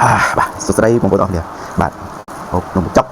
បាទសួស្តីបងប្អូនអរគ្នាបាទហូបនំបញ្ចុក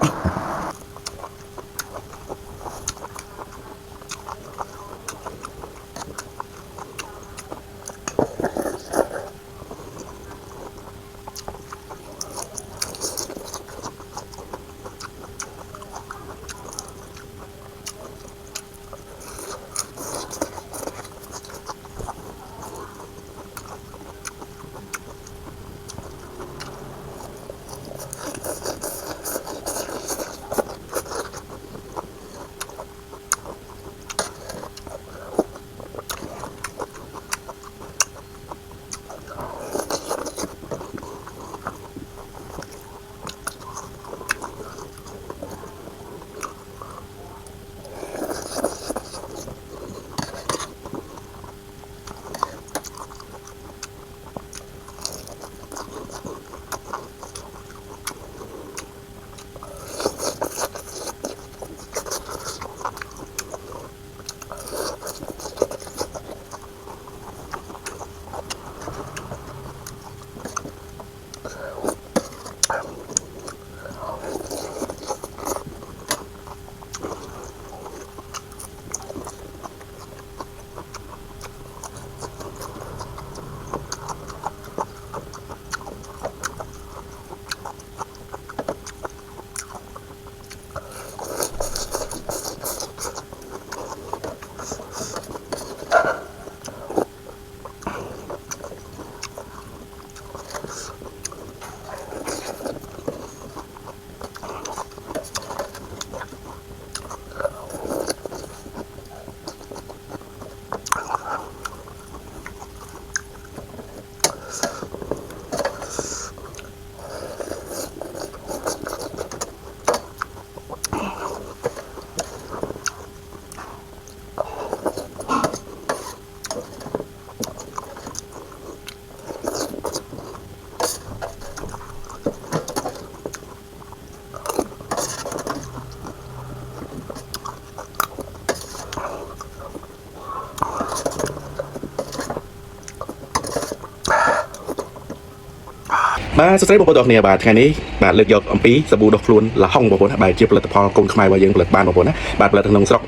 បាទសួស្តីបងប្អូនទាំងគ្នាបាទថ្ងៃនេះបាទលើកយកអំពីសាប៊ូដុសខ្លួនលហុងបងប្អូនណាបាទជាផលិតផលកូនខ្មែររបស់យើងផលិតបានបងប្អូនណាបាទផលិតក្នុងស្រុក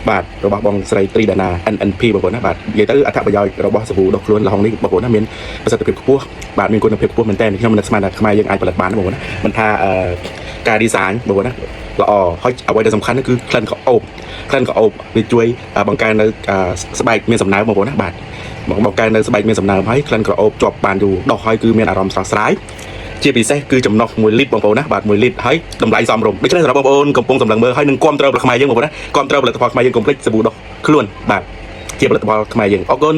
បាទរបស់បងស្រីត្រីដាណា NNP បងប្អូនណាបាទនិយាយទៅអត្ថប្រយោជន៍របស់សាប៊ូដុសខ្លួនលហុងនេះបងប្អូនណាមានប្រសិទ្ធភាពខ្ពស់បាទមានគុណភាពខ្ពស់មែនតើខ្ញុំមិននឹកស្មានថាខ្មែរយើងអាចផលិតបានបងប្អូនណាមិនថាការ design បងប្អូនណាល្អហើយអ្វីដែលសំខាន់គឺក្លិនក្រអូបវាជួយបង្កើននៅស្បែកមានសំណើមបងប្អូនណាបាទបង្កើននៅស្បែកមានសំណើមហើយក្លិនក្រអូបជាប់បានយូរដុសហើយគឺមានអារម្មណ៍ស្រស់ស្រាយជាពិសេសគឺចំណុះ1លីត្របងប្អូនណាបាទ1លីត្រហើយតម្លៃសមរម្យដូច្នេះសម្រាប់បងប្អូនកំពុងសម្លឹងមើលហើយនឹងគាំទ្រផលិតខ្មែរយើងបងប្អូនណាគាំទ្រផលិតផលខ្មែរយើងកុំភ្លេចសាប៊ូដុសខ្លួនបាទជាផលិតផលខ្មែរយើងអរគុណ